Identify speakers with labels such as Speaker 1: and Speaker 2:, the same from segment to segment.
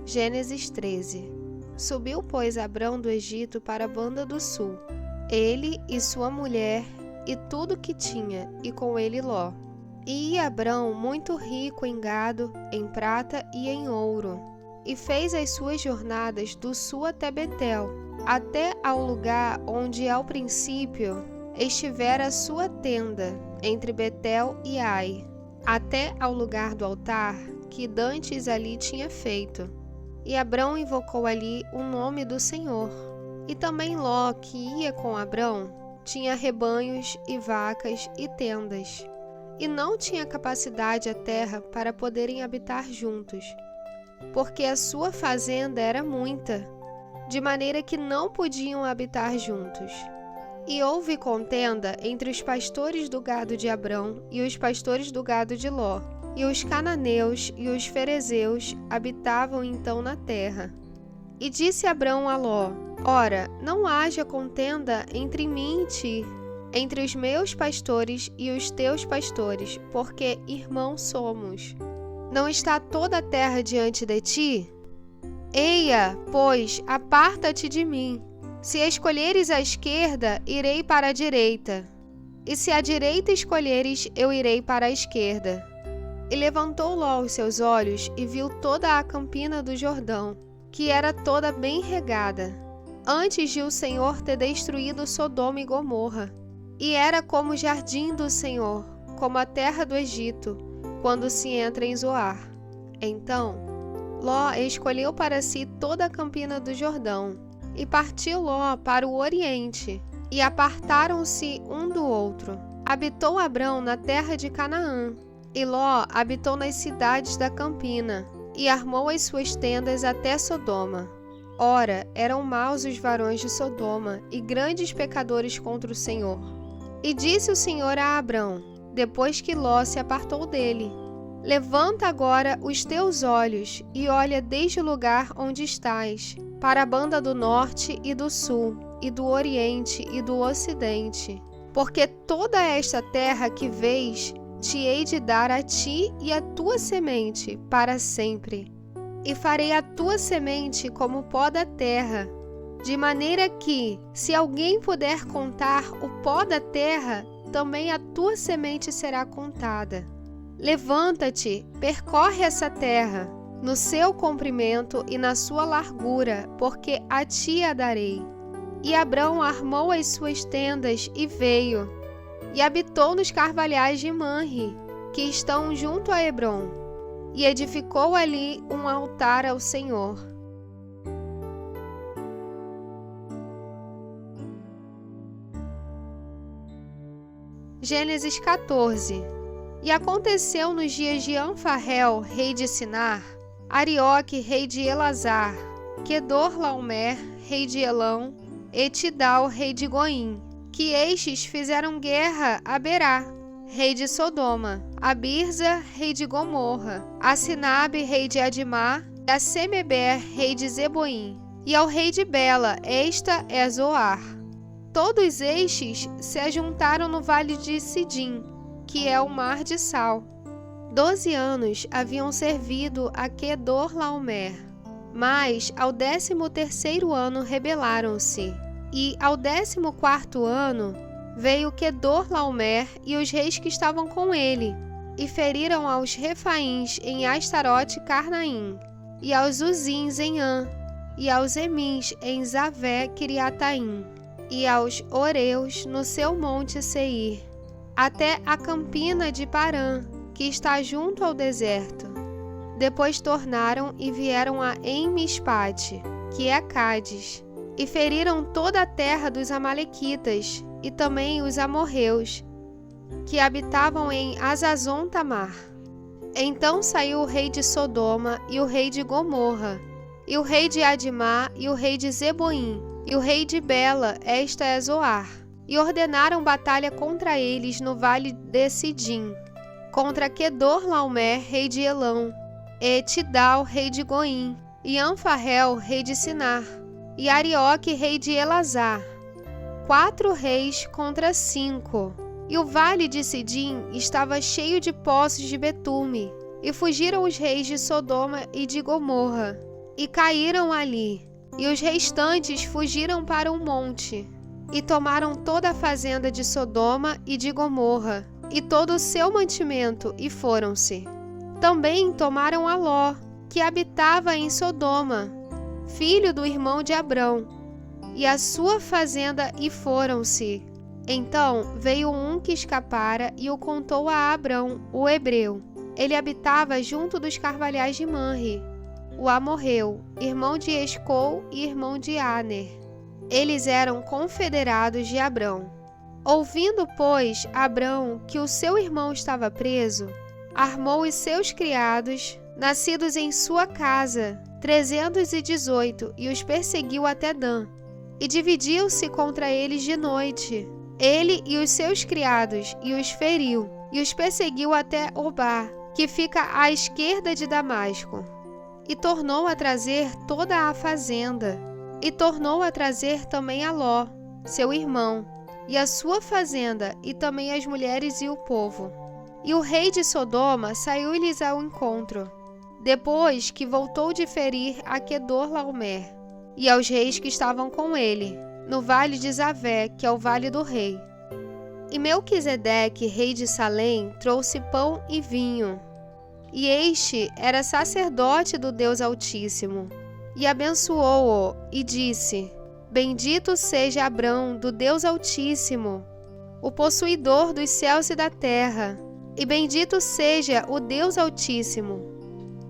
Speaker 1: Gênesis 13. Subiu, pois, Abrão do Egito para a banda do sul, ele e sua mulher e tudo que tinha, e com ele Ló. E ia Abrão muito rico em gado, em prata e em ouro, e fez as suas jornadas do sul até Betel, até ao lugar onde ao princípio estivera a sua tenda, entre Betel e Ai, até ao lugar do altar que dantes ali tinha feito. E Abrão invocou ali o nome do Senhor. E também Ló, que ia com Abrão, tinha rebanhos e vacas e tendas, e não tinha capacidade a terra para poderem habitar juntos, porque a sua fazenda era muita, de maneira que não podiam habitar juntos. E houve contenda entre os pastores do gado de Abrão e os pastores do gado de Ló, e os cananeus e os ferezeus habitavam então na terra. E disse Abrão a Ló: Ora, não haja contenda entre mim e ti, entre os meus pastores e os teus pastores, porque irmãos somos. Não está toda a terra diante de ti? Eia, pois, aparta-te de mim. Se escolheres a esquerda, irei para a direita, e se a direita escolheres, eu irei para a esquerda. E levantou Ló os seus olhos e viu toda a campina do Jordão, que era toda bem regada, antes de o Senhor ter destruído Sodoma e Gomorra. E era como o jardim do Senhor, como a terra do Egito, quando se entra em Zoar. Então, Ló escolheu para si toda a campina do Jordão, e partiu Ló para o oriente, e apartaram-se um do outro. Habitou Abrão na terra de Canaã, e Ló habitou nas cidades da campina, e armou as suas tendas até Sodoma. Ora, eram maus os varões de Sodoma, e grandes pecadores contra o Senhor. E disse o Senhor a Abrão, depois que Ló se apartou dele: Levanta agora os teus olhos, e olha desde o lugar onde estás, para a banda do norte e do sul, e do oriente e do ocidente. Porque toda esta terra que vês, te hei de dar a ti e a tua semente para sempre. E farei a tua semente como o pó da terra, de maneira que, se alguém puder contar o pó da terra, também a tua semente será contada. Levanta-te, percorre essa terra, no seu comprimento e na sua largura, porque a ti a darei. E Abrão armou as suas tendas e veio, e habitou nos carvalhais de Manre, que estão junto a Hebrom, e edificou ali um altar ao Senhor. Gênesis 14. E aconteceu nos dias de Anfarrel, rei de Sinar, Arioque, rei de Elazar, Quedorlaomer, rei de Elão, e Tidal, rei de Goim, que estes fizeram guerra a Berá, rei de Sodoma, a Birza, rei de Gomorra, a Sinabe, rei de Adimá, e a Semeber, rei de Zeboim, e ao rei de Bela, esta é Zoar. Todos estes se ajuntaram no vale de Sidim, que é o mar de sal. 12 anos haviam servido a Quedorlaomer, mas ao 13º ano rebelaram-se. E ao 14º ano veio Quedorlaomer e os reis que estavam com ele, e feriram aos Refaíns em Astarote Carnaim, e aos Uzins em An, e aos Emins em Zavé Quiriataim, e aos Oreus no seu monte Seir, até a campina de Parã, que está junto ao deserto. Depois tornaram e vieram a Em-Mispate, que é Cádiz, e feriram toda a terra dos Amalequitas, e também os amorreus, que habitavam em Azazon-Tamar. Então saiu o rei de Sodoma e o rei de Gomorra, e o rei de Adimá e o rei de Zeboim, e o rei de Bela, esta é Zoar, e ordenaram batalha contra eles no vale de Sidim, contra Quedorlaomer, rei de Elão, e Tidal, rei de Goim, e Anfarrel, rei de Sinar, e Arioque, rei de Elazar. 4 reis contra 5. E o vale de Sidim estava cheio de poços de betume, e fugiram os reis de Sodoma e de Gomorra. e caíram ali, e os restantes fugiram para um monte, e tomaram toda a fazenda de Sodoma e de Gomorra, e todo o seu mantimento, e foram-se. Também tomaram a Ló, que habitava em Sodoma, filho do irmão de Abrão, e a sua fazenda, e foram-se. Então veio um que escapara e o contou a Abrão, o hebreu. Ele habitava junto dos carvalhais de Manre, o amorreu, irmão de Escol e irmão de Aner. Eles eram confederados de Abrão. Ouvindo, pois, Abrão que o seu irmão estava preso, armou os seus criados, nascidos em sua casa, 318, e os perseguiu até Dan. E dividiu-se contra eles de noite, ele e os seus criados, e os feriu, e os perseguiu até Obá, que fica à esquerda de Damasco. E tornou a trazer toda a fazenda, e tornou a trazer também a Ló, seu irmão, e a sua fazenda, e também as mulheres e o povo. E o rei de Sodoma saiu-lhes ao encontro, depois que voltou de ferir a Quedorlaomer, e aos reis que estavam com ele, no vale de Zavé, que é o vale do rei. E Melquisedeque, rei de Salém, trouxe pão e vinho. E este era sacerdote do Deus Altíssimo. E abençoou-o, e disse: Bendito seja Abrão do Deus Altíssimo, o possuidor dos céus e da terra, e bendito seja o Deus Altíssimo,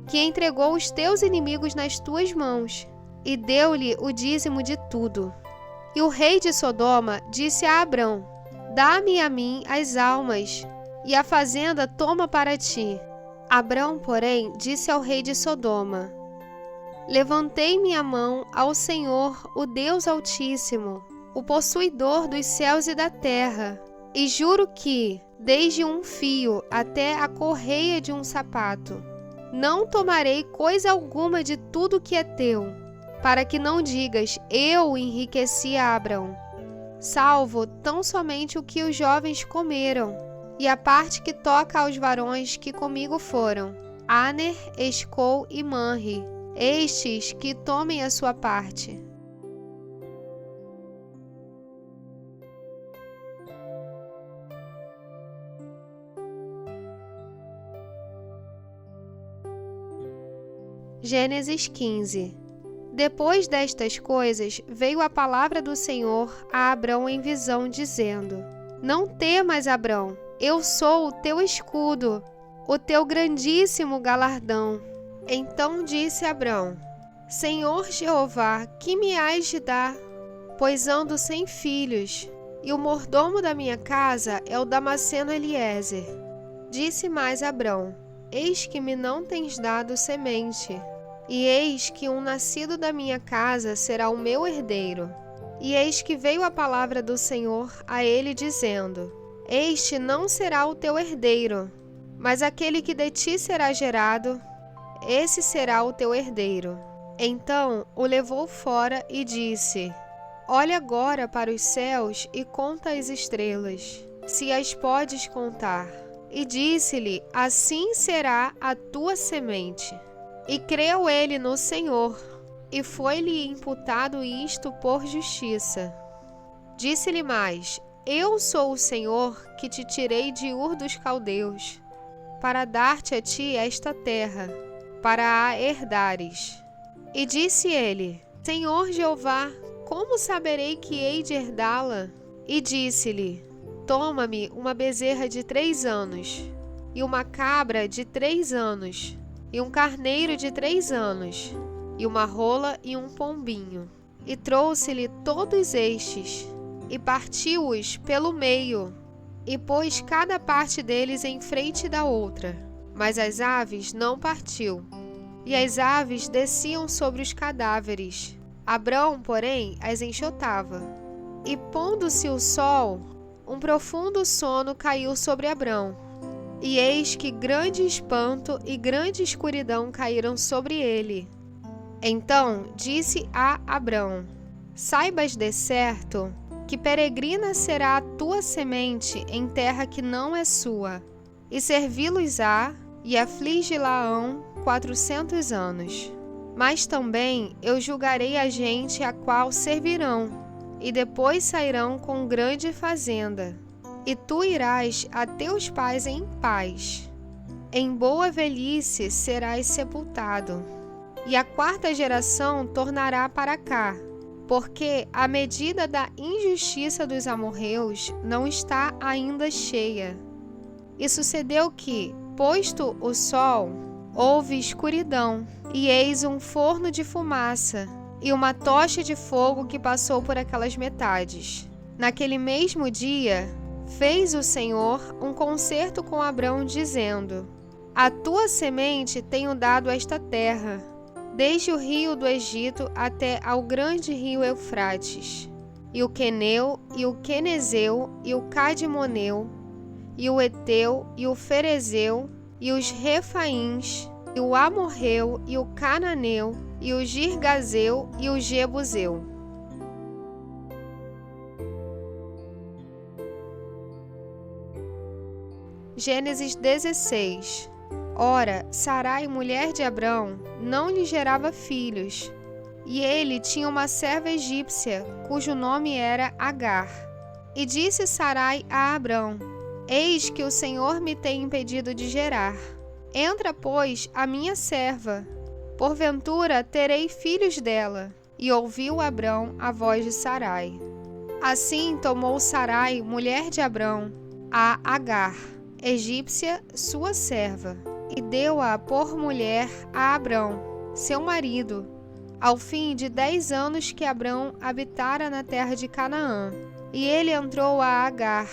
Speaker 1: que entregou os teus inimigos nas tuas mãos, e deu-lhe o dízimo de tudo. E o rei de Sodoma disse a Abrão: Dá-me a mim as almas, e a fazenda toma para ti. Abrão, porém, disse ao rei de Sodoma: Levantei minha mão ao Senhor, o Deus Altíssimo, o possuidor dos céus e da terra, e juro que, desde um fio até a correia de um sapato, não tomarei coisa alguma de tudo que é teu, para que não digas: eu enriqueci a Abrão, salvo tão somente o que os jovens comeram, e a parte que toca aos varões que comigo foram, Aner, Escol e Manre, estes que tomem a sua parte. Gênesis 15. Depois destas coisas, veio a palavra do Senhor a Abrão em visão, dizendo: Não temas, Abrão, eu sou o teu escudo, o teu grandíssimo galardão. Então disse Abrão: Senhor Jeová, que me hás de dar? Pois ando sem filhos, e o mordomo da minha casa é o Damasceno Eliezer. Disse mais Abrão: Eis que me não tens dado semente, e eis que um nascido da minha casa será o meu herdeiro. E eis que veio a palavra do Senhor a ele, dizendo: Este não será o teu herdeiro, mas aquele que de ti será gerado, esse será o teu herdeiro. Então o levou fora e disse: Olha agora para os céus e conta as estrelas, se as podes contar. E disse-lhe: Assim será a tua semente. E creu ele no Senhor, e foi-lhe imputado isto por justiça. Disse-lhe mais: Eu sou o Senhor que te tirei de Ur dos Caldeus, para dar-te a ti esta terra, para a herdares. E disse ele: Senhor Jeová, como saberei que hei de herdá-la? E disse-lhe: Toma-me uma bezerra de 3 anos, e uma cabra de 3 anos, e um carneiro de 3 anos, e uma rola e um pombinho. E trouxe-lhe todos estes, e partiu-os pelo meio, e pôs cada parte deles em frente da outra. Mas as aves não partiu. E as aves desciam sobre os cadáveres. Abrão, porém, as enxotava. E pondo-se o sol, um profundo sono caiu sobre Abrão. E eis que grande espanto e grande escuridão caíram sobre ele. Então disse a Abrão: Saibas de certo que peregrina será a tua semente em terra que não é sua, e servi-los-á e aflige-la-ão 400 anos. Mas também eu julgarei a gente a qual servirão, e depois sairão com grande fazenda. E tu irás a teus pais em paz. Em boa velhice serás sepultado. E a quarta geração tornará para cá, porque a medida da injustiça dos amorreus não está ainda cheia. E sucedeu que, posto o sol, houve escuridão, e eis um forno de fumaça, e uma tocha de fogo que passou por aquelas metades. Naquele mesmo dia, fez o Senhor um concerto com Abrão, dizendo: A tua semente tenho dado esta terra, desde o rio do Egito até ao grande rio Eufrates, e o Queneu, e o Quenezeu, e o Cadmoneu, e o Eteu, e o Ferezeu, e os Refaíns, e o Amorreu, e o Cananeu, e o Girgazeu, e o Jebuseu. Gênesis 16. Ora, Sarai, mulher de Abrão, não lhe gerava filhos, e ele tinha uma serva egípcia, cujo nome era Agar. E disse Sarai a Abrão: Eis que o Senhor me tem impedido de gerar. Entra, pois, a minha serva, porventura terei filhos dela. E ouviu Abrão a voz de Sarai. Assim tomou Sarai, mulher de Abrão, a Agar, egípcia, sua serva, e deu-a por mulher a Abrão, seu marido, ao fim de 10 anos que Abrão habitara na terra de Canaã. E ele entrou a Agar,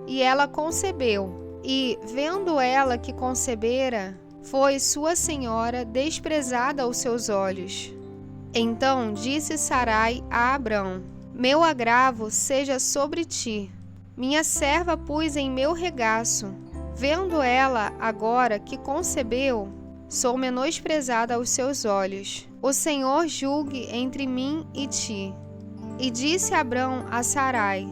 Speaker 1: e ela concebeu, e, vendo ela que concebera, foi sua senhora desprezada aos seus olhos. Então disse Sarai a Abrão: Meu agravo seja sobre ti. Minha serva pus em meu regaço. Vendo ela agora que concebeu, sou menosprezada aos seus olhos. O Senhor julgue entre mim e ti. E disse Abrão a Sarai: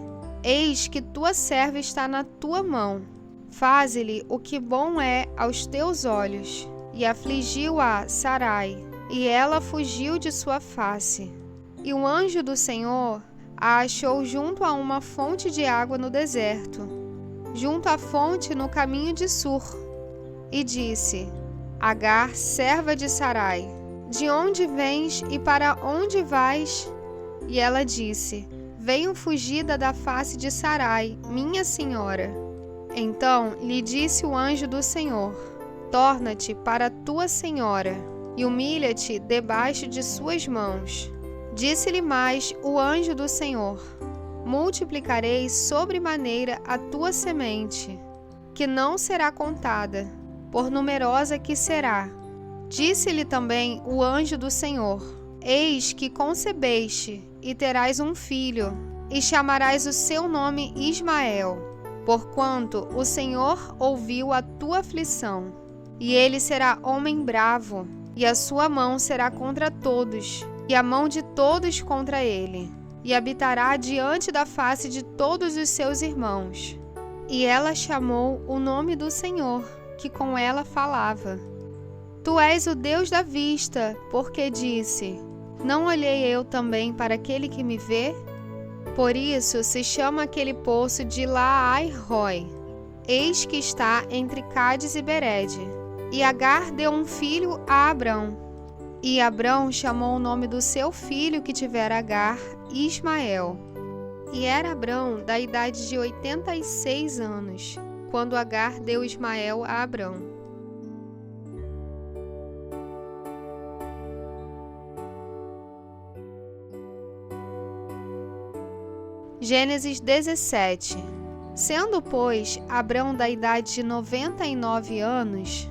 Speaker 1: Eis que tua serva está na tua mão. Faze-lhe o que bom é aos teus olhos. E afligiu-a Sarai, e ela fugiu de sua face. E o anjo do Senhor a achou junto a uma fonte de água no deserto, junto à fonte no caminho de Sur, e disse: Agar, serva de Sarai, de onde vens e para onde vais? E ela disse: Venho fugida da face de Sarai, minha senhora. Então lhe disse o anjo do Senhor: Torna-te para tua senhora, e humilha-te debaixo de suas mãos. Disse-lhe mais o anjo do Senhor: Multiplicarei sobremaneira a tua semente, que não será contada, por numerosa que será. Disse-lhe também o anjo do Senhor: Eis que concebeste, e terás um filho, e chamarás o seu nome Ismael, porquanto o Senhor ouviu a tua aflição. E ele será homem bravo, e a sua mão será contra todos, e a mão de todos contra ele, e habitará diante da face de todos os seus irmãos. E ela chamou o nome do Senhor, que com ela falava. Tu és o Deus da vista, porque disse: Não olhei eu também para aquele que me vê? Por isso se chama aquele poço de Laai-Roi. Eis que está entre Cádiz e Berede. E Agar deu um filho a Abrão. E Abrão chamou o nome do seu filho que tivera Agar, Ismael. E era Abrão da idade de 86 anos, quando Agar deu Ismael a Abrão. Gênesis 17. Sendo, pois, Abrão da idade de 99 anos,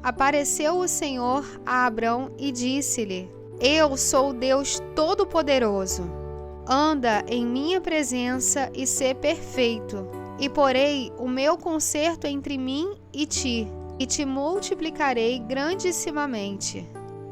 Speaker 1: apareceu o Senhor a Abrão e disse-lhe: Eu sou o Deus Todo-Poderoso. Anda em minha presença e sê perfeito, e porei o meu concerto entre mim e te multiplicarei grandissimamente.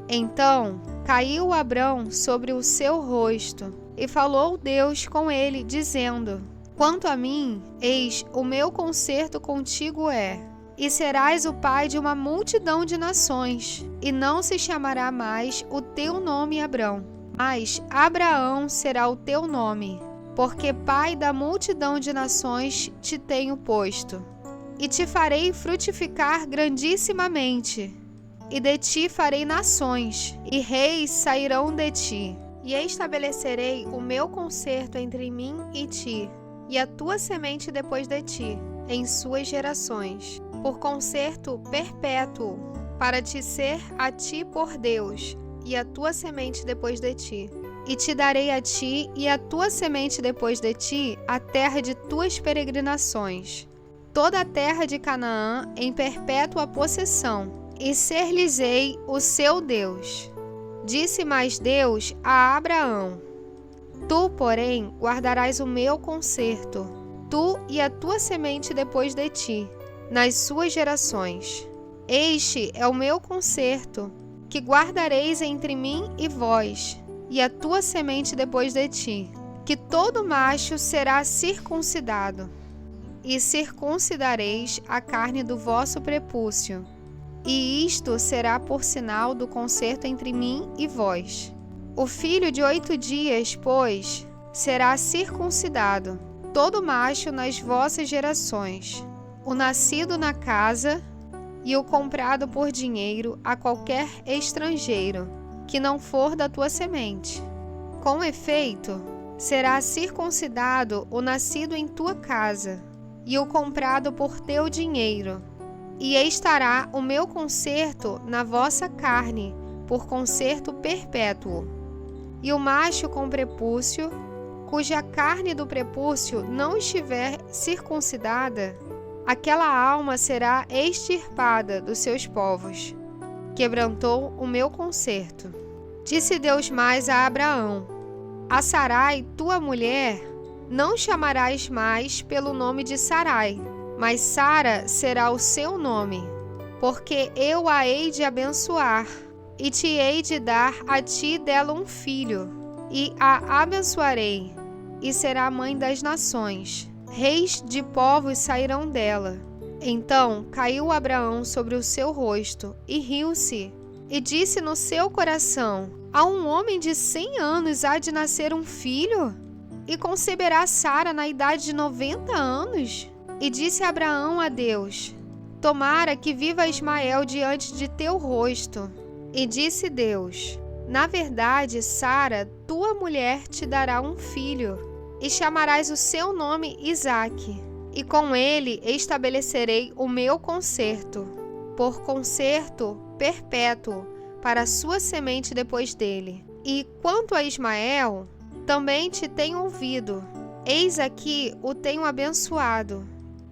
Speaker 1: Então caiu Abrão sobre o seu rosto, e falou Deus com ele, dizendo: Quanto a mim, eis o meu concerto contigo é, e serás o pai de uma multidão de nações, e não se chamará mais o teu nome Abrão, mas Abraão será o teu nome, porque pai da multidão de nações te tenho posto. E te farei frutificar grandissimamente, e de ti farei nações, e reis sairão de ti. E estabelecerei o meu concerto entre mim e ti, e a tua semente depois de ti, em suas gerações, por concerto perpétuo, para te ser a ti por Deus, e a tua semente depois de ti. E te darei a ti e a tua semente depois de ti a terra de tuas peregrinações, toda a terra de Canaã em perpétua possessão, e ser-lhes-ei o seu Deus. Disse mais Deus a Abraão: Tu, porém, guardarás o meu concerto, tu e a tua semente depois de ti, nas suas gerações. Este é o meu concerto, que guardareis entre mim e vós, e a tua semente depois de ti, que todo macho será circuncidado, e circuncidareis a carne do vosso prepúcio. E isto será por sinal do concerto entre mim e vós. O filho de 8 dias, pois, será circuncidado, todo macho nas vossas gerações, o nascido na casa e o comprado por dinheiro a qualquer estrangeiro, que não for da tua semente. Com efeito, será circuncidado o nascido em tua casa, e o comprado por teu dinheiro. E estará o meu concerto na vossa carne, por concerto perpétuo. E o macho com prepúcio, cuja carne do prepúcio não estiver circuncidada, aquela alma será extirpada dos seus povos. Quebrantou o meu concerto. Disse Deus mais a Abraão: A Sarai, tua mulher, não chamarás mais pelo nome de Sarai, mas Sara será o seu nome, porque eu a hei de abençoar, e te hei de dar a ti dela um filho, e a abençoarei, e será mãe das nações. Reis de povos sairão dela. Então caiu Abraão sobre o seu rosto, e riu-se, e disse no seu coração: A um homem de 100 anos há de nascer um filho? E conceberá Sara na idade de 90 anos? E disse Abraão a Deus: Tomara que viva Ismael diante de teu rosto. E disse Deus: Na verdade, Sara, tua mulher, te dará um filho, e chamarás o seu nome Isaque. E com ele estabelecerei o meu concerto, por concerto perpétuo, para a sua semente depois dele. E quanto a Ismael, também te tenho ouvido. Eis aqui o tenho abençoado,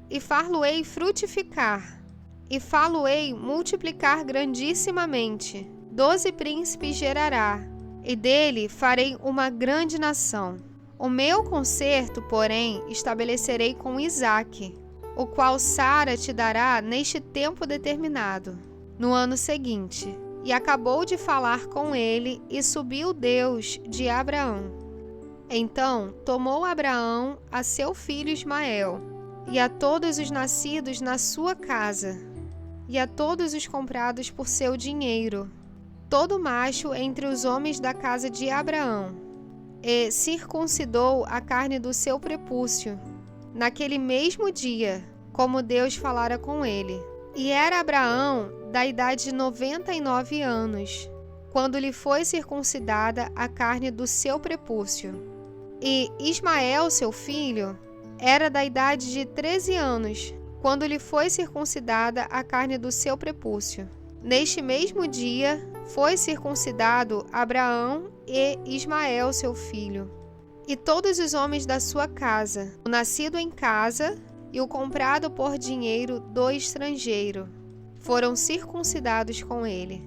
Speaker 1: e far-lo-ei frutificar, e fá-lo-ei multiplicar grandissimamente. 12 príncipes gerará, e dele farei uma grande nação. O meu concerto, porém, estabelecerei com Isaque, o qual Sara te dará neste tempo determinado, no ano seguinte. E acabou de falar com ele, e subiu Deus de Abraão. Então tomou Abraão a seu filho Ismael, e a todos os nascidos na sua casa, e a todos os comprados por seu dinheiro, todo macho entre os homens da casa de Abraão, e circuncidou a carne do seu prepúcio, naquele mesmo dia, como Deus falara com ele. E era Abraão da idade de 99 anos, quando lhe foi circuncidada a carne do seu prepúcio. E Ismael, seu filho, era da idade de 13 anos, quando lhe foi circuncidada a carne do seu prepúcio. Neste mesmo dia foi circuncidado Abraão e Ismael, seu filho, e todos os homens da sua casa, o nascido em casa e o comprado por dinheiro do estrangeiro, foram circuncidados com ele.